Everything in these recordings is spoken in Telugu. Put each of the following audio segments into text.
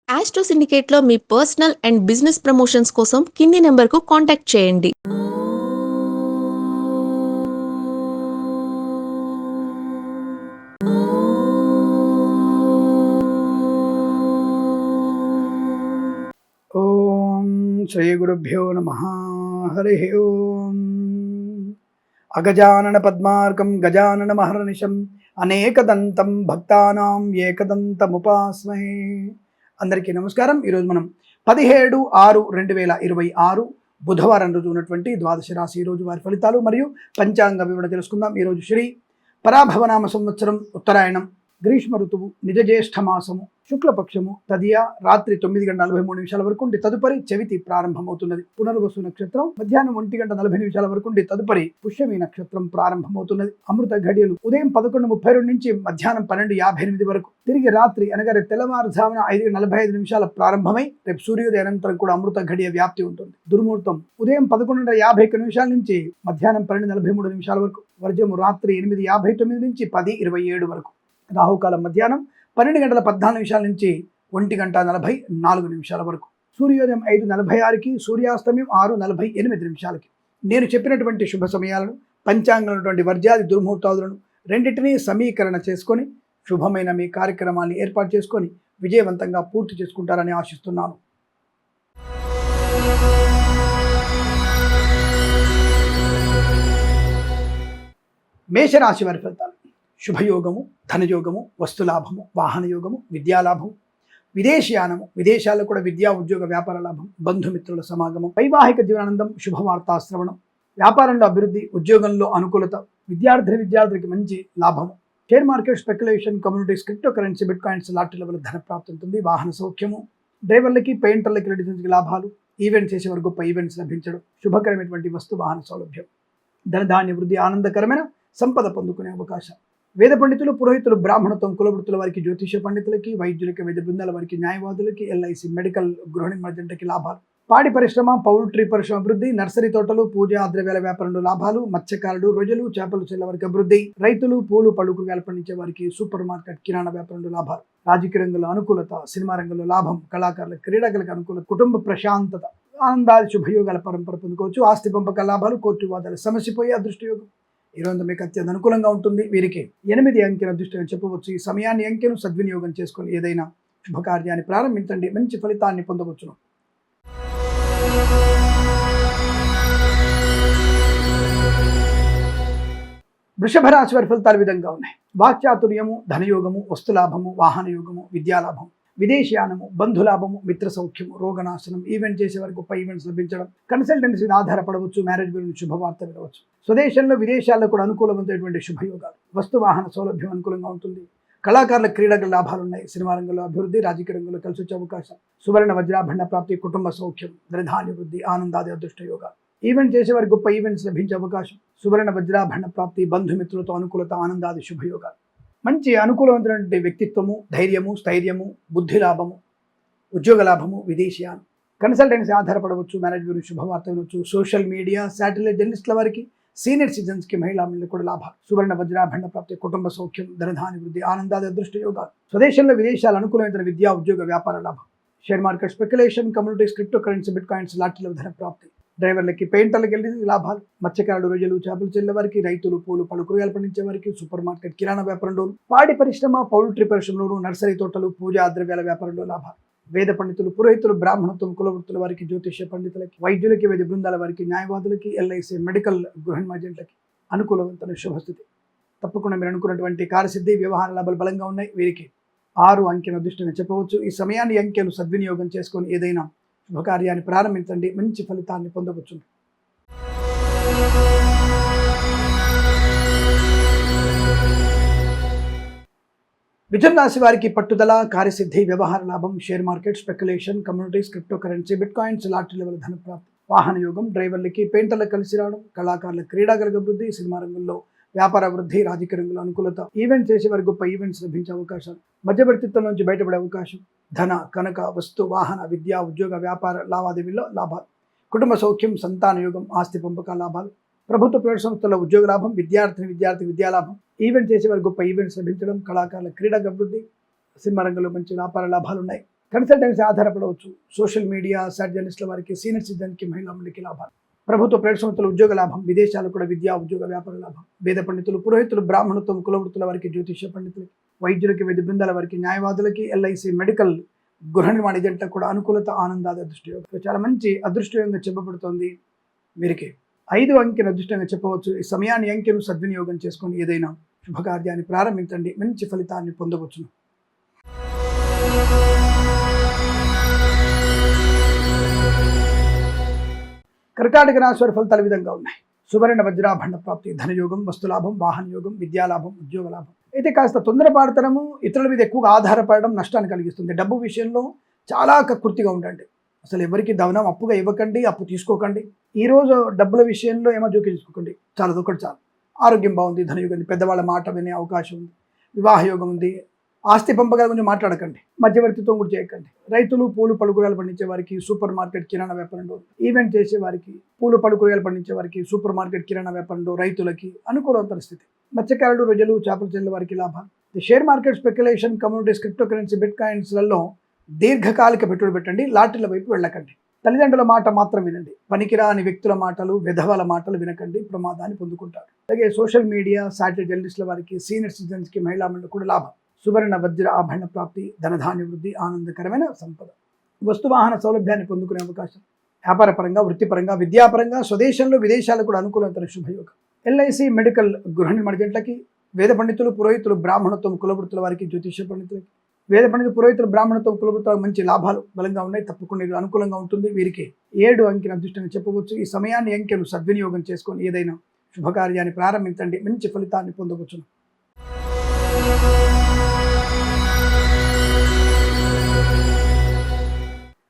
ఆస్ట్రో సిండికేట్లో మీ పర్సనల్ అండ్ బిజినెస్ ప్రమోషన్స్ కోసం కింది నెంబర్కు కాంటాక్ట్ చేయండి. ఓం శ్రీ గురుభ్యో నమః. హరి ఓం. అగజానన పద్మార్కం గజానన మహర్నిశం అనేకదంతం భక్తానాం ఏకదంతముపాస్మహే. అందరికీ నమస్కారం. ఈరోజు మనం 17/6/2026 బుధవారం రోజు ఉన్నటువంటి ద్వాదశ రాశి రోజు వారి ఫలితాలు మరియు పంచాంగ వివరణ తెలుసుకుందాం. ఈరోజు శ్రీ పరాభవనామ సంవత్సరం ఉత్తరాయణం, గ్రీష్మ ఋతువు, నిజ జ్యేష్ఠ మాసము, శుక్లపక్షము, తదియ రాత్రి 9:43 వరకు ఉండి తదుపరి చవితి ప్రారంభమవుతున్నది. పునర్వసు నక్షత్రం మధ్యాహ్నం 1:40 వరకు ఉండి తదుపరి పుష్యమి నక్షత్రం ప్రారంభమవుతున్నది. అమృత ఘడియలు ఉదయం 11:32 నుంచి మధ్యాహ్నం 12:58 వరకు, తిరిగి రాత్రి అనగా తెల్లవారుజామున 5:45 ప్రారంభమై రేపు సూర్యోదయ అనంతరం కూడా అమృత ఘడియ వ్యాప్తి ఉంటుంది. దుర్ముహూర్తం ఉదయం 11:51 నుంచి మధ్యాహ్నం 12:43 వరకు, వర్జము రాత్రి 8:59 నుంచి 10:27 వరకు, రాహుకాలం మధ్యాహ్నం 12:14 నుంచి 1:44 వరకు, సూర్యోదయం 5:46కి, సూర్యాస్తమయం 6:48. నేను చెప్పినటువంటి శుభ సమయాలను, పంచాంగంలో వర్జాది దుర్ముహూర్తాలను రెండింటినీ సమీకరణ చేసుకొని శుభమైన మీ కార్యక్రమాన్ని ఏర్పాటు చేసుకొని విజయవంతంగా పూర్తి చేసుకుంటారని ఆశిస్తున్నాను. మేషరాశి వారి ఫలితాలు. శుభయోగము, ధనయోగము, వస్తులాభము, వాహనయోగము, విద్యాలాభము, విదేశీయానము, విదేశాల్లో కూడా విద్యా ఉద్యోగ వ్యాపార లాభం, బంధుమిత్రుల సమాగమం, వైవాహిక జీవనానందం, శుభవార్తా శ్రవణం, వ్యాపారంలో అభివృద్ధి, ఉద్యోగంలో అనుకూలత, విద్యార్థికి మంచి లాభము, share market, speculation, communities, cryptocurrency, bitcoins, లాటరీల వల్ల ధన ప్రాప్తి ఉంటుంది. వాహన సౌఖ్యము, డ్రైవర్లకి, పెయింటర్లకి, రెడిటెన్స్కి లాభాలు, ఈవెంట్స్ చేసే వరకు గొప్ప ఈవెంట్స్ లభించడం, శుభకరమైనటువంటి వస్తు వాహన సౌలభ్యం, ధనధాన్య వృద్ధి, ఆనందకరమైన సంపద పొందుకునే అవకాశం. వేద పండితులు, పురోహితులు, బ్రాహ్మణత్వం, కులవృత్తుల వారికి, జ్యోతిష పండితులకి, వైద్యులకి, వైద్య బృందాల వారికి, న్యాయవాదులకి, ఎల్ఐసి, మెడికల్, గృహిణి మర్జెంటకి లాభాలు, పాడి పరిశ్రమ, పౌల్ట్రీ పరిశ్రమ అభివృద్ధి, నర్సరీ తోటలు, పూజా ద్రవ్యాల వ్యాపారంలో లాభాలు, మత్స్యకారులు, రొయ్యలు, చేపలు చెల్ల వారికి అభివృద్ధి, రైతులు, పూలు పళ్ళు కూరగాయలు పండించే వారికి, సూపర్ మార్కెట్, కిరాణా వ్యాపారంలో లాభాలు, రాజకీయ రంగంలో అనుకూలత, సినిమా రంగంలో లాభం, కళాకారులకు, క్రీడాకులకు అనుకూలత, కుటుంబ ప్రశాంతత, ఆనందాది శుభయోగాల పరంపర పొందుకోవచ్చు. ఆస్తి పంపక లాభాలు, కోర్టు వివాదాలు సమసిపోయే అదృష్టయోగం ఈరోజు మీకు అత్యంత అనుకూలంగా ఉంటుంది. వీరికి 8 అంకెల అదృష్టంగా చెప్పవచ్చు. ఈ సమయాన్ని, అంకెను సద్వినియోగం చేసుకొని ఏదైనా శుభకార్యాన్ని ప్రారంభించండి, మంచి ఫలితాన్ని పొందవచ్చును. వృషభ రాశి వారి ఫలితాలు విధంగా ఉన్నాయి. వాక్చాతుర్యము, ధనయోగము, వస్తులాభము, వాహనయోగము, విద్యాలాభము, విదేశీయానము, బంధులాభము, మిత్ర సౌఖ్యము, రోగనాశనం, ఈవెంట్ చేసే వారికి గొప్ప ఈవెంట్స్ లభించడం, కన్సల్టెన్సీ ఆధారపడవచ్చు, మ్యారేజ్ గురించి శుభవార్త వినవచ్చు. స్వదేశంలో, విదేశాల్లో కూడా అనుకూలమైనటువంటి శుభయోగాలు, వస్తు వాహన సౌలభ్యం అనుకూలంగా ఉంటుంది. కళాకారుల, క్రీడల లాభాలు ఉన్నాయి. సినిమా రంగంలో అభివృద్ధి, రాజకీయ రంగంలో కలిసి వచ్చే అవకాశం, సువర్ణ వజ్రాభరణ ప్రాప్తి, కుటుంబ సౌఖ్యం, ధనధాన్య వృద్ధి, ఆనందాది అదృష్ట యోగాలు, ఈవెంట్ చేసేవారికి గొప్ప ఈవెంట్స్ లభించే అవకాశం, సువర్ణ వజ్రాభరణ ప్రాప్తి, బంధుమిత్రులతో అనుకూలత, ఆనందాది శుభయోగాలు, మంచి అనుకూలమైనటువంటి వ్యక్తిత్వము, ధైర్యము, స్థైర్యము, బుద్ధి లాభము, ఉద్యోగ లాభము, విదేశీయానం, కన్సల్టెన్సీ ఆధారపడవచ్చు, మేనేజ్ గురించి శుభవార్త వినవచ్చు. సోషల్ మీడియా, శాటిలైట్ జర్నలిస్టుల వారికి, సీనియర్ సిటిజన్స్కి, మహిళా మండలి కూడా లాభాలు, సువర్ణ వజ్రాభరణ ప్రాప్తి, కుటుంబ సౌఖ్యం, ధనధాన్య వృద్ధి, ఆనందాది అదృష్ట యోగాలు, స్వదేశంలో, విదేశాలు అనుకూలమైన విద్యా ఉద్యోగ వ్యాపార లాభం, share market, speculation, communities, cryptocurrency, bitcoins, లాటరీల ధన ప్రాప్తి, డ్రైవర్లకి, పెయింటర్లకి వెళ్ళి లాభాలు, మత్స్యకారులు, రొయ్యలు, చేపలు చెల్లే వారికి, రైతులు, పూలు పళ్ళు కూరగాయలు పండించే వారికి, సూపర్ మార్కెట్, కిరాణా వ్యాపారంలో, పాడి పరిశ్రమ, పౌల్ట్రీ పరిశ్రమలోను, నర్సరీ తోటలు, పూజా ద్రవ్యాల వ్యాపారంలో లాభాలు, వేద పండితులు, పురోహితులు, బ్రాహ్మణత్వం, కులవృత్తుల వారికి, జ్యోతిష పండితులకి, వైద్యులకి, వైద్య బృందాల వారికి, న్యాయవాదులకి, ఎల్ఐసి, మెడికల్, గృహిణి మర్జెంట్లకి అనుకూలవంతమైన శుభస్థితి. తప్పకుండా మీరు అనుకున్నటువంటి కార్యసిద్ధి, వ్యవహార లాభాలు బలంగా ఉన్నాయి. వీరికి 6 అంకెను అదృష్టంగా చెప్పవచ్చు. ఈ సమయాన్ని, అంకెను సద్వినియోగం చేసుకొని ఏదైనా శుభకార్యాన్ని ప్రారంభించండి, మంచి ఫలితాన్ని పొందవచ్చు. మిథున రాశి వారికి పట్టుదల, కార్యసిద్ధి, వ్యవహార లాభం, share market, speculation, communities, cryptocurrency, bitcoins, lottery లెవెల్ ధన ప్రాప్తి, వాహన యోగం, డ్రైవర్లకి, పెయింటర్లకు కలిసి రావడం, కళాకారుల, క్రీడాకులకు అభివృద్ధి, సినిమా రంగంలో వ్యాపార అభివృద్ధి, రాజకీయ రంగంలో అనుకూలత, ఈవెంట్ చేసే వారికి గొప్ప ఈవెంట్స్ లభించే అవకాశాలు, మధ్యవర్తిత్వం నుంచి బయటపడే అవకాశం, ధన, కనక, వస్తు, వాహన, విద్యా ఉద్యోగ వ్యాపార లావాదేవీల్లో లాభాలు, కుటుంబ సౌఖ్యం, సంతాన యోగం, ఆస్తి పంపక లాభాలు, ప్రభుత్వ ప్రైవేట్ సంస్థల్లో ఉద్యోగ లాభం, విద్యార్థి విద్యాలాభం, ఈవెంట్ చేసే వారికి గొప్ప ఈవెంట్స్ లభించడం, కళాకారుల, క్రీడా అభివృద్ధి, సినిమా రంగంలో మంచి వ్యాపార లాభాలు ఉన్నాయి. కన్సల్టెన్సీ ఆధారపడవచ్చు. సోషల్ మీడియా జర్నలిస్టుల వారికి, సీనియర్ సిటిజన్కి, మహిళా మండలికి లాభాలు. ప్రభుత్వ ప్రైవేట్ సంస్థల ఉద్యోగ లాభం, విదేశాలు కూడా విద్యా ఉద్యోగ వ్యాపార లాభం. వేద పండితులు, పురోహితులు, బ్రాహ్మణత్వం, కులవృత్తుల వారికి, జ్యోతిష్య పండితులకి, వైద్యులకి, వైద్య బృందాల వారికి, న్యాయవాదులకి, ఎల్ఐసి, మెడికల్, గృహ నిర్మాణ ఏజెంట్లకు కూడా అనుకూలత, ఆనందాది అదృష్టయోగం. చాలా మంచి అదృష్టయోగంగా చెప్పబడుతోంది వీరికి. 5 అంకెను అదృష్టంగా చెప్పవచ్చు. ఈ సమయాన్ని అంకెను సద్వినియోగం చేసుకొని ఏదైనా శుభకార్యాన్ని ప్రారంభించండి, మంచి ఫలితాన్ని పొందవచ్చును. కర్కాటక రాశి వారి ఫలితాలు ఈ విధంగా ఉన్నాయి. సువర్ణ వజ్రాభరణ ప్రాప్తి, ధనయోగం, వస్తులాభం, వాహన యోగం, విద్యాలాభం, ఉద్యోగ లాభం. అయితే కాస్త తొందరపాటుతనము, ఇతరుల మీద ఎక్కువగా ఆధారపడడం నష్టాన్ని కలిగిస్తుంది. డబ్బు విషయంలో చాలా కక్కుర్తిగా ఉండండి. అసలు ఎవరికి దవనం అప్పుగా ఇవ్వకండి, అప్పు తీసుకోకండి. ఈరోజు డబ్బుల విషయంలో ఏమో జోక్యం తీసుకోకండి. చాలా ఒకటి చాలు. ఆరోగ్యం బాగుంది, ధనయోగం ఉంది, పెద్దవాళ్ళ మాట వినే అవకాశం ఉంది, వివాహ యోగం ఉంది. ఆస్తి పంపకాల గురించి మాట్లాడకండి, మధ్యవర్తిత్వం కూడా చేయకండి. రైతులు, పూలు పలుకురాలు పండించే వారికి, సూపర్ మార్కెట్ కిరాణా వ్యాపారంలో, ఈవెంట్ చేసే వారికి, పూలు పలుకురాలు పండించే వారికి, సూపర్ మార్కెట్ కిరాణా వ్యాపారంలో, రైతులకి అనుకూల పరిస్థితి. మత్స్యకారులు, రొయ్యలు, చేపల చెల్లెల వారికి లాభాలు. Share market, speculation, communities, cryptocurrency, బిట్ కాయిన్స్లలో దీర్ఘకాలిక పెట్టుబడి పెట్టండి. లాటరీల వైపు వెళ్ళకండి. తల్లిదండ్రుల మాట మాత్రం వినండి. పనికిరాని వ్యక్తుల మాటలు, విధవల మాటలు వినకండి, ప్రమాదాన్ని పొందుకుంటారు. అలాగే సోషల్ మీడియా, సాటిలైట్ జర్నలిస్టుల వారికి, సీనియర్ సిటిజన్స్కి, మహిళా మండలి కూడా లాభం. సువర్ణ వజ్ర ఆభరణ ప్రాప్తి, ధనధాన్య వృద్ధి, ఆనందకరమైన సంపద. వస్తువాహన సౌలభ్యాన్ని పొందుకునే అవకాశం. వ్యాపార పరంగా, వృత్తిపరంగా, విద్యాపరంగా, స్వదేశంలో, విదేశాలు కూడా అనుకూలమైన శుభయోగం. ఎల్ఐసి, మెడికల్, గృహ నిర్మాణ ఏజెంట్లకి, వేద పండితులు, పురోహితులు, బ్రాహ్మణత్వం, కులవృత్తుల వారికి, జ్యోతిష్య పండితులకి, వేద పండితులు, పురోహితులు, బ్రాహ్మణత్వం, కులవృత్తులకు మంచి లాభాలు బలంగా ఉన్నాయి. తప్పకుండా ఇది అనుకూలంగా ఉంటుంది. వీరికి 7 అంకెను అదృష్టంగా చెప్పవచ్చు. ఈ సమయాన్ని అంకెను సద్వినియోగం చేసుకొని ఏదైనా శుభకార్యాన్ని ప్రారంభించండి, మంచి ఫలితాన్ని పొందవచ్చును.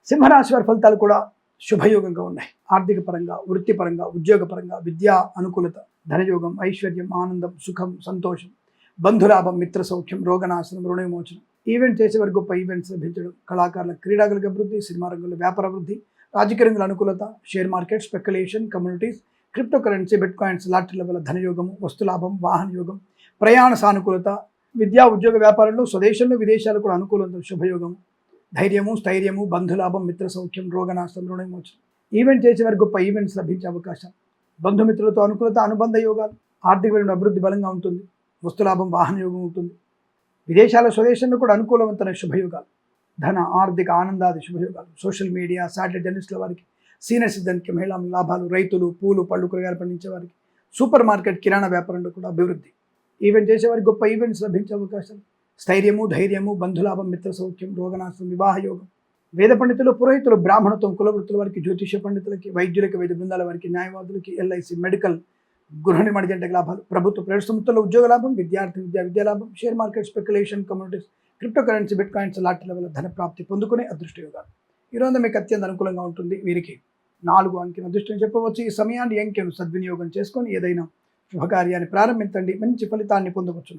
సింహరాశి వారి ఫలితాలు కూడా శుభయోగంగా ఉన్నాయి. ఆర్థిక పరంగా, వృత్తిపరంగా, ఉద్యోగపరంగా, విద్యా అనుకూలత, ధనయోగం, ఐశ్వర్యం, ఆనందం, సుఖం, సంతోషం, బంధులాభం, మిత్ర సౌఖ్యం, రోగనాశనం, రుణ విమోచనం. ఈవెంట్ చేసేవారు గొప్ప ఈవెంట్స్ లభించడం, కళాకారుల, క్రీడాకుల అభివృద్ధి, సినిమా రంగంలో వ్యాపార అభివృద్ధి, రాజకీయ రంగంలో అనుకూలత, share market, speculation, communities, cryptocurrency, bitcoins, లాటరీల వల్ల ధనయోగము, వస్తులాభం, వాహన యోగం, ప్రయాణ సానుకూలత, విద్యా ఉద్యోగ వ్యాపారంలో, స్వదేశంలో, విదేశాలు కూడా అనుకూలత, శుభయోగం, ధైర్యము, స్థైర్యము, బంధులాభం, మిత్ర సౌఖ్యం, రోగనాశనం, రుణ విమోచనం. ఈవెంట్ చేసేవారు గొప్ప ఈవెంట్స్ లభించే అవకాశం. బంధుమిత్రులతో అనుకూలత, అనుబంధ యోగాలు, ఆర్థికమైన అభివృద్ధి బలంగా ఉంటుంది. వస్తులాభం, వాహన యోగం ఉంటుంది. విదేశాల, స్వదేశంలో కూడా అనుకూలవంతమైన శుభయోగాలు, ధన, ఆర్థిక, ఆనందాది శుభయోగాలు. సోషల్ మీడియా, సాటిలైట్ జర్నలిస్టుల వారికి, సీనియర్ సిటిజన్కి, మహిళా లాభాలు. రైతులు, పూలు, పళ్ళు, కూరగాయలు పండించే వారికి, సూపర్ మార్కెట్, కిరాణా వ్యాపారంలో కూడా అభివృద్ధి. ఈవెంట్ చేసేవారికి గొప్ప ఈవెంట్స్ లభించే అవకాశం. స్థైర్యము, ధైర్యము, బంధులాభం, మిత్ర సౌఖ్యం, రోగనాశనం, వివాహ యోగం. వేద పండితులు, పురోహితులు, బ్రాహ్మణత్వం, కులవృత్తుల వారికి, జ్యోతిష్య పండితులకి, వైద్యులకి, వైద్య బృందాల వారికి, న్యాయవాదులకి, ఎల్ఐసి, మెడికల్, గృహ నిర్మాణ ఏజెంట్లకు లాభాలు. ప్రభుత్వ ప్రైవేట్ సంస్థల్లో ఉద్యోగ లాభం, విద్యార్థి విద్యా లాభం, share market, speculation, communities, cryptocurrency, bitcoins, లాటరీల వల్ల ధన ప్రాప్తి పొందుకునే అదృష్ట యోగాలు. ఈరోజు మీకు అత్యంత అనుకూలంగా ఉంటుంది. వీరికి 4 అంకెను అదృష్టం చెప్పవచ్చు. ఈ సమయాన్ని అంకెను సద్వినియోగం చేసుకొని ఏదైనా శుభకార్యాన్ని ప్రారంభించండి, మంచి ఫలితాన్ని పొందవచ్చు.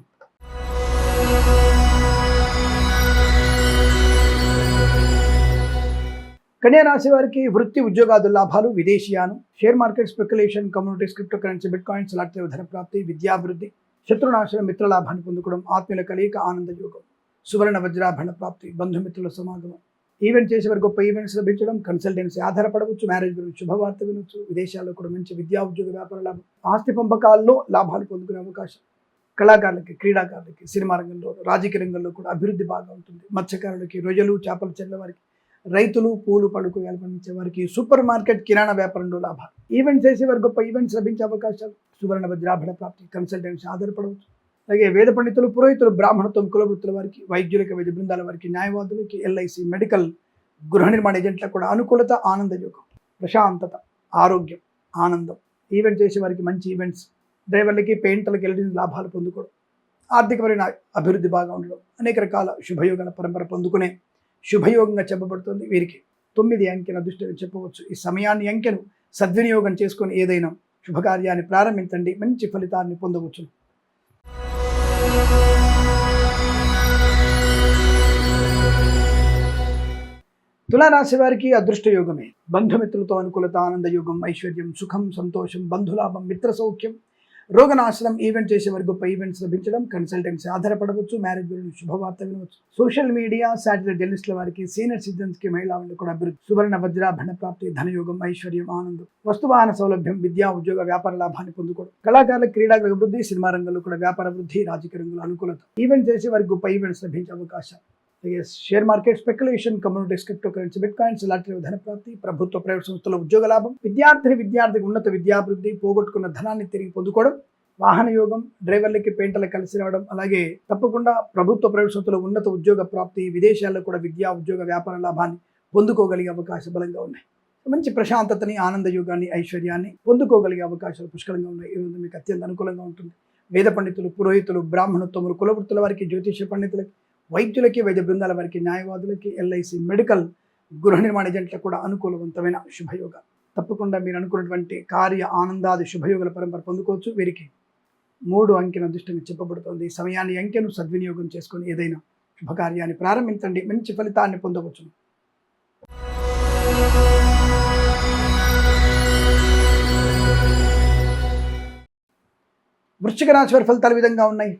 కన్యా రాశి వారికి వృత్తి, ఉద్యోగాదుల లాభాలు, విదేశీయానం, share market, speculation, communities, cryptocurrency, bitcoins, lottery ధన ప్రాప్తి, విద్యాభివృద్ధి, శత్రునాశనం, మిత్ర లాభాన్ని పొందుకోవడం, ఆత్మీయుల కలయిక, ఆనంద యోగం, సువర్ణ వజ్రాభరణ ప్రాప్తి, బంధుమిత్రుల సమాగమం. ఈవెంట్ చేసేవారు గొప్ప ఈవెంట్స్ లభించడం, కన్సల్టెన్సీ ఆధారపడవచ్చు, మ్యారేజ్ గురించి శుభవార్త వినొచ్చు, విదేశాల్లో కూడా మంచి విద్యా ఉద్యోగ వ్యాపార లాభం, ఆస్తి పంపకాల్లో లాభాలు పొందుకునే అవకాశం. కళాకారులకి, క్రీడాకారులకి, సినిమా రంగంలో, రాజకీయ రంగంలో కూడా అభివృద్ధి బాగా ఉంటుంది. మత్స్యకారులకి, రొయ్యలు, చేపల చెల్లెల వారికి, రైతులు, పూలు, పళ్ళు, కూరగాయలు పండించే వారికి, సూపర్ మార్కెట్, కిరాణా వ్యాపారంలో లాభాలు. ఈవెంట్ చేసేవారు గొప్ప ఈవెంట్స్ లభించే అవకాశాలు. సువర్ణ వజ్రాభరణ ప్రాప్తి, కన్సల్టెన్సీ ఆధారపడవచ్చు. అలాగే వేద పండితులు, పురోహితులు, బ్రాహ్మణత్వం, కులవృత్తుల వారికి, వైద్యులకి, వైద్య బృందాల వారికి, న్యాయవాదులకి, ఎల్ఐసి, మెడికల్, గృహ నిర్మాణ ఏజెంట్లకు కూడా అనుకూలత, ఆనంద యోగం, ప్రశాంతత, ఆరోగ్యం, ఆనందం. ఈవెంట్ చేసే వారికి మంచి ఈవెంట్స్, డ్రైవర్లకి, పెయింటర్లకి, ఎల్ఈడి లాభాలు పొందుకోవడం, ఆర్థికపరమైన అభివృద్ధి బాగా ఉండడం, అనేక రకాల శుభయోగాల పరంపర పొందుకునే శుభయోగంగా చెప్పబడుతుంది. వీరికి 9 అంకెను అదృష్టంగా చెప్పవచ్చు. ఈ సమయాన్ని అంకెను సద్వినియోగం చేసుకొని ఏదైనా శుభకార్యాన్ని ప్రారంభించండి, మంచి ఫలితాన్ని పొందవచ్చు. తులారాశి వారికి అదృష్ట యోగమే. బంధుమిత్రులతో అనుకూలత, ఆనంద యోగం, ఐశ్వర్యం, సుఖం, సంతోషం, బంధులాభం, మిత్ర సౌఖ్యం, రోగనాశనం, ఈవెంట్ చేసేవారు గొప్ప ఈవెంట్స్ లభించడం, కన్సల్టెన్సీ ఆధారపడవచ్చు, మ్యారేజ్ గురించి శుభవార్త వినవచ్చు. సోషల్ మీడియా, శాటిలైట్ జర్నలిస్టుల వారికి, సీనియర్ సిటిజన్స్ కి, మహిళా కూడా అభివృద్ధి, సువర్ణ వజ్రాభరణ ప్రాప్తి, ధనయోగం, ఐశ్వర్యం, ఆనందం, వస్తువాహన సౌలభ్యం, విద్యా ఉద్యోగ వ్యాపార లాభాన్ని పొందుకోవడం, కళాకారుల క్రీడాగల అభివృద్ధి, సినిమా రంగంలో కూడా వ్యాపార వృద్ధి, రాజకీయ రంగంలో అనుకూలత, ఈవెంట్ చేసే వారికి గొప్ప ఈవెంట్స్ లభించే అవకాశాలు. Share market, speculation, communities, cryptocurrency, bitcoins, lottery ధన ప్రాప్తి, ప్రభుత్వ ప్రైవేట్ సంస్థల ఉద్యోగ లాభం, విద్యార్థికి ఉన్నత విద్యాభివృద్ధి, పోగొట్టుకున్న ధనాన్ని తిరిగి పొందుకోవడం, వాహన యోగం, డ్రైవర్లకి పెయింటర్లకు కలిసి రావడం, అలాగే తప్పకుండా ప్రభుత్వ ప్రైవేట్ సంస్థల ఉన్నత ఉద్యోగ ప్రాప్తి, విదేశాల్లో కూడా విద్యా ఉద్యోగ వ్యాపార లాభాన్ని పొందుకోగలిగే అవకాశం బలంగా ఉన్నాయి. మంచి ప్రశాంతతని, ఆనంద యోగాన్ని, ఐశ్వర్యాన్ని పొందుకోగలిగే అవకాశాలు పుష్కలంగా ఉన్నాయి. ఈరోజు మీకు అత్యంత అనుకూలంగా ఉంటుంది. వేద పండితులు, పురోహితులు, బ్రాహ్మణోత్తములు, కులవృత్తుల వారికి, జ్యోతిష పండితులకి, వైద్యులకి, వైద్య బృందాల వారికి, న్యాయవాదులకి, ఎల్ఐసి, మెడికల్, గృహ నిర్మాణ ఏజెంట్లకు కూడా అనుకూలవంతమైన శుభయోగ. తప్పకుండా మీరు అనుకున్నటువంటి కార్య ఆనందాది శుభయోగుల పరంపర పొందుకోవచ్చు. వీరికి 3 అంకెను అదృష్టంగా చెప్పబడుతోంది. ఈ సమయాన్ని, అంకెను సద్వినియోగం చేసుకొని ఏదైనా శుభకార్యాన్ని ప్రారంభించండి, మంచి ఫలితాన్ని పొందవచ్చు. వృశ్చిక రాశి వారి ఫలితాలు విధంగా ఉన్నాయి.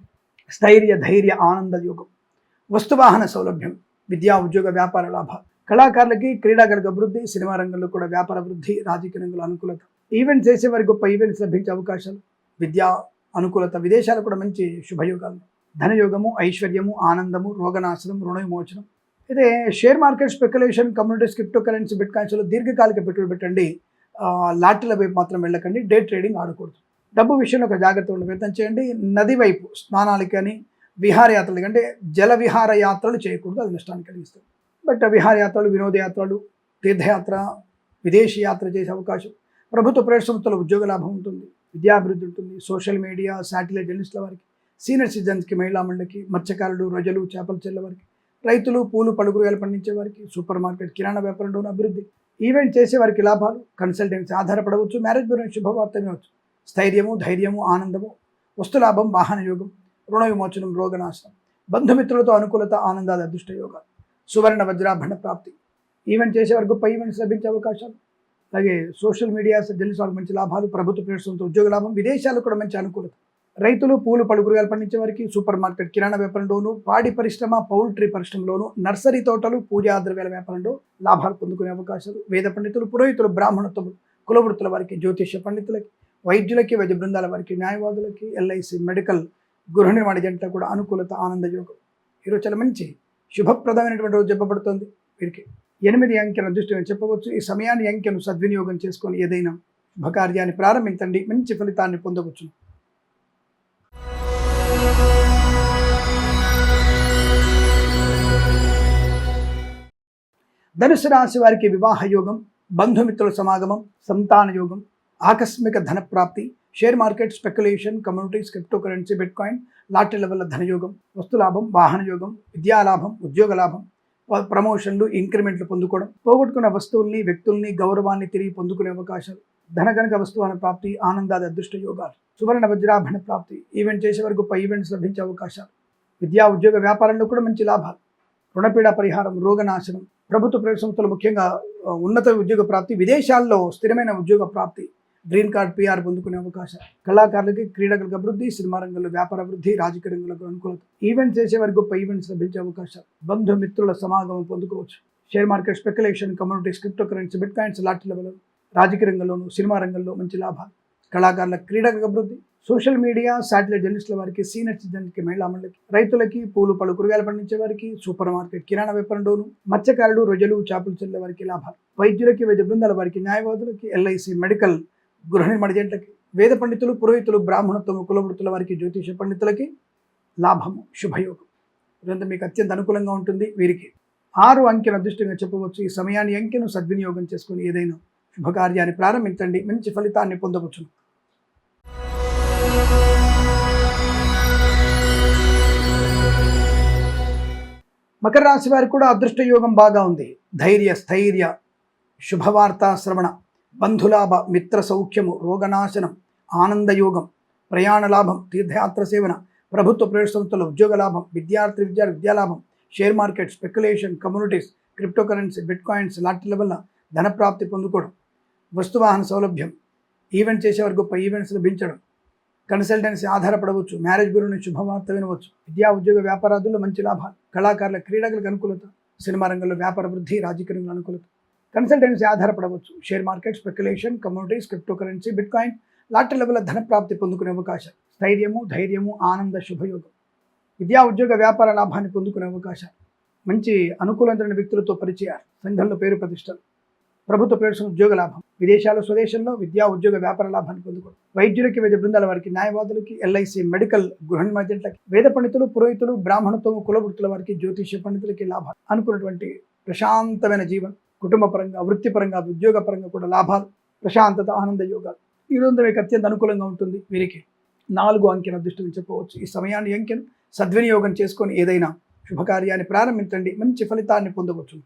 స్థైర్య, ధైర్య, ఆనంద యోగం, వస్తువాహన సౌలభ్యం, విద్యా ఉద్యోగ వ్యాపార లాభ, కళాకారులకి, క్రీడాకారులకు అభివృద్ధి, సినిమా రంగంలో కూడా వ్యాపార వృద్ధి, రాజకీయ రంగంలో అనుకూలత, ఈవెంట్ చేసే వారికి గొప్ప ఈవెంట్స్ లభించే అవకాశాలు, విద్యా అనుకూలత, విదేశాలు కూడా మంచి శుభయోగాలు, ధనయోగము, ఐశ్వర్యము, ఆనందము, రోగనాశనం, రుణ విమోచనం. అయితే share market, speculation, communities, cryptocurrency, బిట్ కాయిన్స్లో దీర్ఘకాలిక పెట్టుబడి పెట్టండి. లాటరీల వైపు మాత్రం వెళ్ళకండి. డే ట్రేడింగ్ ఆడకూడదు. డబ్బు విషయంలో ఒక జాగ్రత్త ఉండే ప్రయత్నం చేయండి. నది వైపు స్నానాలకి కానీ, విహారయాత్రలు అంటే జల విహార యాత్రలు చేయకూడదు, అది నష్టాన్ని కలిగిస్తుంది. బట్ విహారయాత్రలు, వినోదయాత్రలు, తీర్థయాత్ర, విదేశీ యాత్ర చేసే అవకాశం, ప్రభుత్వ ప్రైవేట్ సంస్థల ఉద్యోగ లాభం ఉంటుంది, విద్యాభివృద్ధి ఉంటుంది. సోషల్ మీడియా, శాటిలైట్ జర్నలిస్టుల వారికి, సీనియర్ సిటిజన్స్కి, మహిళా మండలికి, మత్స్యకారులు, రొయ్యలు, చేపల చెల్ల వారికి, రైతులు, పూలు, పలుకురగాయలు పండించే వారికి, సూపర్ మార్కెట్, కిరాణా వ్యాపారంలోని అభివృద్ధి, ఈవెంట్ చేసే వారికి లాభాలు, కన్సల్టెన్సీ ఆధారపడవచ్చు, మ్యారేజ్ గురించి శుభవార్త వినవచ్చు. స్థైర్యము, ధైర్యము, ఆనందము, వస్తులాభం, వాహన యోగం, రుణ విమోచనం, రోగనాశనం, బంధుమిత్రులతో అనుకూలత, ఆనందాది అదృష్ట యోగాలు, సువర్ణ వజ్రాభరణ ప్రాప్తి, ఈవెంట్ చేసే వరకు గొప్ప ఈవెంట్స్ లభించే అవకాశాలు. అలాగే సోషల్ మీడియా జర్నలిస్ట్ వాళ్ళకి మంచి లాభాలు, ప్రభుత్వ ప్రైవేట్ సంస్థ ఉద్యోగ లాభం, విదేశాలకు కూడా మంచి అనుకూలత, రైతులు, పూలు, పలుకురగాయలు పండించే వారికి, సూపర్ మార్కెట్, కిరాణా వ్యాపారంలోను, పాడి పరిశ్రమ, పౌల్ట్రీ పరిశ్రమలోను, నర్సరీ తోటలు, పూజా ద్రవ్యాల వ్యాపారంలో లాభాలు పొందుకునే అవకాశాలు, వేద పండితులు, పురోహితులు, బ్రాహ్మణోత్తములు, కులవృత్తుల వారికి, జ్యోతిష పండితులకి, వైద్యులకి, వైద్య బృందాల వారికి, న్యాయవాదులకి, ఎల్ఐసి, మెడికల్, గృహ నిర్మాణ ఏజెంట్లకు కూడా అనుకూలత, ఆనంద యోగం. ఈరోజు చాలా మంచి శుభప్రదమైనటువంటి రోజు చెప్పబడుతుంది. వీరికి 8 అంకెను అదృష్టంగా చెప్పవచ్చు. ఈ సమయాన్ని, అంకెను సద్వినియోగం చేసుకొని ఏదైనా శుభకార్యాన్ని ప్రారంభించండి, మంచి ఫలితాన్ని పొందవచ్చు. ధనుసు రాశి వారికి వివాహ యోగం, బంధుమిత్రుల సమాగమం, సంతాన యోగం, ఆకస్మిక ధన ప్రాప్తి, share market, speculation, communities, cryptocurrency, bitcoin, లాటరీల వల్ల ధనయోగం, వస్తులాభం, వాహన యోగం, విద్యాలాభం, ఉద్యోగ లాభం, ప్రమోషన్లు, ఇంక్రిమెంట్లు పొందుకోవడం, పోగొట్టుకున్న వస్తువుల్ని, వ్యక్తుల్ని, గౌరవాన్ని తిరిగి పొందుకునే అవకాశాలు, ధనగణక వస్తువుల ప్రాప్తి, ఆనందాది అదృష్ట యోగాలు, సువర్ణ వజ్రాభరణ ప్రాప్తి, ఈవెంట్ చేసే వరకు గొప్ప ఈవెంట్స్ లభించే అవకాశాలు, విద్యా ఉద్యోగ వ్యాపారంలో కూడా మంచి లాభాలు, రుణపీడ పరిహారం, రోగనాశనం, ప్రభుత్వ ప్రైవేట్ సంస్థలు ముఖ్యంగా ఉన్నత ఉద్యోగ ప్రాప్తి, విదేశాల్లో స్థిరమైన ఉద్యోగ ప్రాప్తి, గ్రీన్ కార్డ్, PR పొందుకునే అవకాశం, కళాకారులకి, క్రీడలకు అభివృద్ధి, సినిమా రంగంలో వ్యాపార అభివృద్ధి, రాజకీయ రంగంలో అనుకూలత, ఈవెంట్ చేసే వారికి గొప్ప ఈవెంట్స్ లభించే అవకాశాలు, బంధుమిత్రుల సమాగమం పొందుకోవచ్చు. Share market, speculation, communities, cryptocurrency, bitcoins, లాటరీల వల్ల రాజకీయ రంగంలోను, సినిమా రంగంలో మంచి లాభాలు, కళాకారుల క్రీడలకు అభివృద్ధి, సోషల్ మీడియా, శాటిలైట్ జర్నలిస్టుల వారికి, సీనియర్ సిటిజన్కి, మహిళా మండలికి, రైతులకి, పూలు, పలు కూరగాయలు పండించే వారికి, సూపర్ మార్కెట్, కిరాణా వ్యాపారంలోను, మత్స్యకారులు, రొయ్యలు, చేపలు చెల్లె వారికి లాభాలు, వైద్యులకి, వైద్య బృందాల వారికి, న్యాయవాదులకి, ఎల్ఐసి, మెడికల్, గృహ నిర్మాణ ఏజెంట్లకి, వేద పండితులు, పురోహితులు, బ్రాహ్మణోత్తమ, కులవృత్తుల వారికి, జ్యోతిష పండితులకి లాభము, శుభయోగం. ఇదంతా మీకు అత్యంత అనుకూలంగా ఉంటుంది. వీరికి 6 అంకెను అదృష్టంగా చెప్పవచ్చు. ఈ సమయాన్ని, అంకెను సద్వినియోగం చేసుకొని ఏదైనా శుభకార్యాన్ని ప్రారంభించండి, మంచి ఫలితాన్ని పొందవచ్చు. మకర రాశి వారికి కూడా అదృష్ట యోగం బాగా ఉంది. ధైర్య, స్థైర్య, శుభవార్త శ్రవణ, బంధులాభ, మిత్ర సౌఖ్యము, రోగనాశనం, ఆనందయోగం, ప్రయాణ లాభం, తీర్థయాత్ర సేవన, ప్రభుత్వ ప్రైవేట్ సంస్థల ఉద్యోగ లాభం, విద్యాలాభం, share market, speculation, communities, cryptocurrency, bitcoins, లాటరీల వల్ల ధనప్రాప్తి పొందుకోవడం, వస్తువాహన సౌలభ్యం, ఈవెంట్ చేసేవారు గొప్ప ఈవెంట్స్ లభించడం, కన్సల్టెన్సీ ఆధారపడవచ్చు, మ్యారేజ్ బ్యూరో నుంచి శుభవార్త వినవచ్చు, విద్యా ఉద్యోగ వ్యాపారాదుల్లో మంచి లాభాలు, కళాకారుల క్రీడలకు అనుకూలత, సినిమా రంగంలో వ్యాపార వృద్ధి, రాజకీయ రంగంలో అనుకూలత. కన్సల్టెన్సీ ఆధారపడవచ్చు, share market, speculation, commodities, cryptocurrency, bitcoin, lottery లెవెల్ ధన ప్రాప్తి పొందుకునే అవకాశం, స్థైర్యము, ధైర్యము, ఆనంద శుభయోగం, విద్యా ఉద్యోగ వ్యాపార లాభాన్ని పొందుకునే అవకాశాలు, మంచి అనుకూలమైన వ్యక్తులతో పరిచయాలు, సంఘంలో పేరు ప్రతిష్టలు, ప్రభుత్వ ప్రవేశం, ఉద్యోగ లాభం, విదేశాలు స్వదేశంలో విద్యా ఉద్యోగ వ్యాపార లాభాన్ని పొందుకోవడం, వైద్యులకి, వైద్య బృందాల వారికి, న్యాయవాదులకి, ఎల్ఐసి, మెడికల్, గృహ నిర్మాణులకి, వేద పండితులు, పురోహితులు, బ్రాహ్మణత్వము, కులవృత్తుల వారికి, జ్యోతిష్య పండితులకి లాభాలు, అనుకున్నటువంటి ప్రశాంతమైన జీవనం, కుటుంబ పరంగా, వృత్తిపరంగా, ఉద్యోగ పరంగా కూడా లాభాలు, ప్రశాంతత, ఆనంద యోగాలు. ఈ రోజు మీకు అత్యంత అనుకూలంగా ఉంటుంది. వీరికి 4 అంకెను అదృష్టం చెప్పవచ్చు. ఈ సమయాన్ని అంకెను సద్వినియోగం చేసుకొని ఏదైనా శుభకార్యాన్ని ప్రారంభించండి, మంచి ఫలితాన్ని పొందవచ్చు.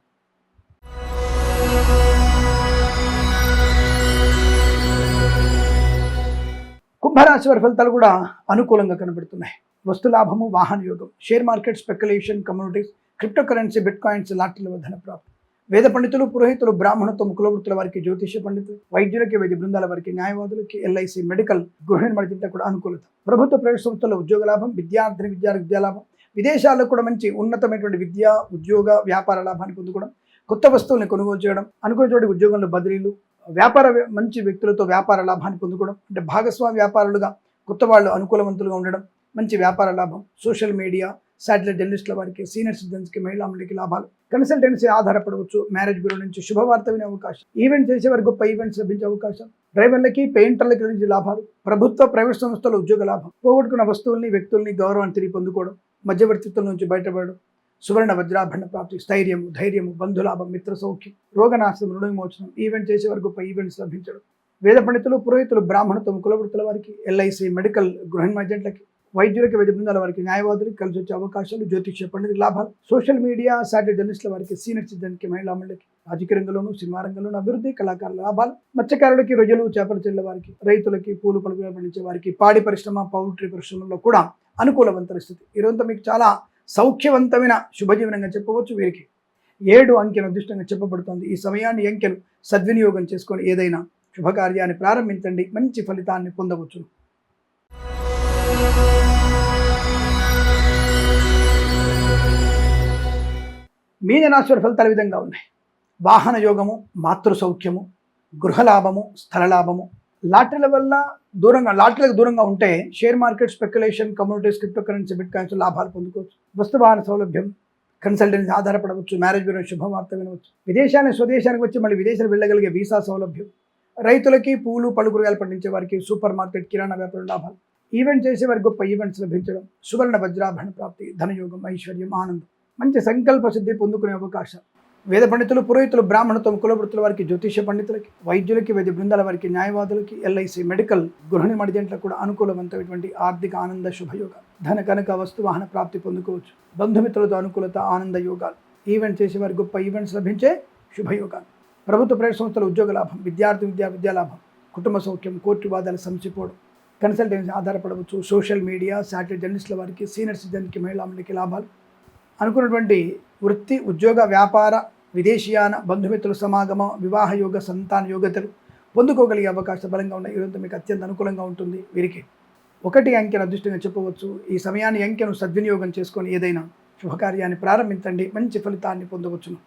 కుంభరాశి వారి ఫలితాలు కూడా అనుకూలంగా కనబడుతున్నాయి. వస్తు లాభము, వాహన యోగం, share market, speculation, commodities, cryptocurrency, bitcoins, లాటరీల ధన ప్రాప్తి, వేద పండితులు, పురోహితులు, బ్రాహ్మణత్వం, కులవృత్తుల వారికి, జ్యోతిష్య పండితులు, వైద్యులకి, వైద్య బృందాల వారికి, న్యాయవాదులకి, ఎల్ఐసి, మెడికల్, గృహ నిర్మాణ కూడా అనుకూలత, ప్రభుత్వ ప్రైవేట్ సంస్థల్లో ఉద్యోగ లాభం, విద్యా లాభం, విదేశాల్లో కూడా మంచి ఉన్నతమైనటువంటి విద్యా ఉద్యోగ వ్యాపార లాభాన్ని పొందుకోవడం, కొత్త వస్తువుల్ని కొనుగోలు చేయడం, అనుకున్న చోటి ఉద్యోగంలో బదిలీలు, మంచి వ్యక్తులతో వ్యాపార లాభాన్ని పొందుకోవడం, అంటే భాగస్వామి వ్యాపారులుగా కొత్త వాళ్ళు అనుకూలవంతులుగా ఉండడం, మంచి వ్యాపార లాభం, సోషల్ మీడియా, శాటిలైట్ జర్నలిస్టుల వారికి, సీనియర్ సిటిజన్స్కి, మహిళా మండలికి లాభాలు, కన్సల్టెన్సీ ఆధారపడవచ్చు, మ్యారేజ్ బ్యూరో నుంచి శుభవార్త వినే అవకాశం, ఈవెంట్ చేసేవారికి గొప్ప ఈవెంట్స్ లభించే అవకాశం, డ్రైవర్లకి, పెయింటర్లకి నుంచి లాభాలు, ప్రభుత్వ ప్రైవేట్ సంస్థల ఉద్యోగ లాభం, పోగొట్టుకున్న వస్తువుల్ని, వ్యక్తుల్ని, గౌరవాన్ని తిరిగి పొందుకోవడం, మధ్యవర్తిత్వం నుంచి బయటపడడం, సువర్ణ వజ్రాభరణ ప్రాప్తి, స్థైర్యము, ధైర్యము, బంధులాభం, మిత్ర సౌఖ్యం, రోగనాశనం, రుణ విమోచనం, ఈవెంట్ చేసేవారికి గొప్ప ఈవెంట్స్ లభించడం, వేద పండితులు, పురోహితులు, బ్రాహ్మణత్వం, కులవృత్తుల వారికి, ఎల్ఐసి, మెడికల్, గృహ నిర్మాణులకి, వైద్యులకి, వైద్య బృందాల వారికి, న్యాయవాదులకి కలిసి వచ్చే అవకాశాలు, జ్యోతిష్య పండితుల లాభాలు, సోషల్ మీడియా, శాటిలైట్ జర్నలిస్టుల వారికి, సీనియర్ సిటిజన్కి, మహిళా మండలికి, రాజకీయ రంగంలోనూ, సినిమా రంగంలోనూ అభివృద్ధి, కళాకారుల లాభాలు, మత్స్యకారులకి, రొయ్యలు, చేపల చెల్ల వారికి, రైతులకి, పూలు పలుకులు పండించే వారికి, పాడి పరిశ్రమ, పౌల్ట్రీ పరిశ్రమలో కూడా అనుకూలవంతమైన స్థితి. ఈరోజు మీకు చాలా సౌఖ్యవంతమైన శుభజీవనంగా చెప్పవచ్చు. వీరికి 7 అంకెను అదృష్టంగా చెప్పబడుతుంది. ఈ సమయాన్ని అంకెను సద్వినియోగం చేసుకొని ఏదైనా శుభకార్యాన్ని ప్రారంభించండి, మంచి ఫలితాన్ని పొందవచ్చు. మీనరాశి వారి ఫలితాలు ఈ విధంగా ఉన్నాయి. వాహన యోగము, మాతృ సౌఖ్యము, గృహలాభము, స్థలలాభము, లాటరీల వల్ల లాటరీలకు దూరంగా ఉంటే share market, speculation, commodities, cryptocurrency, bit coins లాభాలు పొందుకోవచ్చు, వస్తు వాహన సౌలభ్యం, కన్సల్టెన్సీ ఆధారపడవచ్చు, మ్యారేజ్ బ్యూరో శుభవార్త వినవచ్చు, విదేశాన్ని స్వదేశానికి వచ్చి మళ్ళీ విదేశాలు వెళ్ళగలిగే వీసా సౌలభ్యం, రైతులకి, పూలు పళ్ళు కూరగాయలు పండించే వారికి, సూపర్ మార్కెట్, కిరాణా వ్యాపారం లాభాలు, ఈవెంట్ చేసే వారికి గొప్ప ఈవెంట్స్ లభించడం, సువర్ణ వజ్రాభరణ ప్రాప్తి, ధనయోగం, ఐశ్వర్యం, ఆనందం, మంచి సంకల్ప సిద్ధి పొందుకునే అవకాశం, వేద పండితులు, పురోహితులు, బ్రాహ్మణత్వం, కులవృత్తుల వారికి, జ్యోతిష్య పండితులకి, వైద్యులకి, వైద్య బృందాల వారికి, న్యాయవాదులకి, ఎల్ఐసి, మెడికల్, గృహ నిర్మాణులకు కూడా అనుకూలవంతమైనటువంటి ఆర్థిక ఆనంద శుభయోగ, ధన కనక వస్తు వాహన ప్రాప్తి పొందుకోవచ్చు, బంధుమిత్రులతో అనుకూలత, ఆనంద యోగాలు, ఈవెంట్ చేసే వారికి గొప్ప ఈవెంట్స్ లభించే శుభయోగాలు, ప్రభుత్వ ప్రైవేట్ సంస్థల ఉద్యోగ లాభం, విద్యా లాభం, కుటుంబ సౌఖ్యం, కోర్టు వాదాలు సంసిపోవడం, కన్సల్టెన్సీ ఆధారపడవచ్చు, సోషల్ మీడియా, శాటిలైట్ జర్నలిస్టుల వారికి, సీనియర్ సిటిజన్కి, మహిళా మండలికి లాభాలు, అనుకున్నటువంటి వృత్తి, ఉద్యోగ, వ్యాపార, విదేశీయాన, బంధుమిత్రుల సమాగమ, వివాహ యోగ, సంతాన యోగ్యతలు పొందుకోగలిగే అవకాశం బలంగా ఉన్నాయి. ఈరోజు మీకు అత్యంత అనుకూలంగా ఉంటుంది. వీరికి 1 అంకెను అదృష్టంగా చెప్పవచ్చు. ఈ సమయాన్ని అంకెను సద్వినియోగం చేసుకొని ఏదైనా శుభకార్యాన్ని ప్రారంభించండి, మంచి ఫలితాన్ని పొందవచ్చును.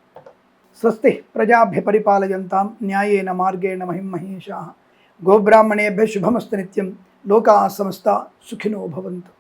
స్వస్తి ప్రజాభ్య పరిపాలయంతాం న్యాయేన మార్గేణ మహిమహేషాః. గోబ్రాహ్మణేభ్య శుభమస్తు నిత్యం. లోకాః సమస్తా సుఖినో భవంతు.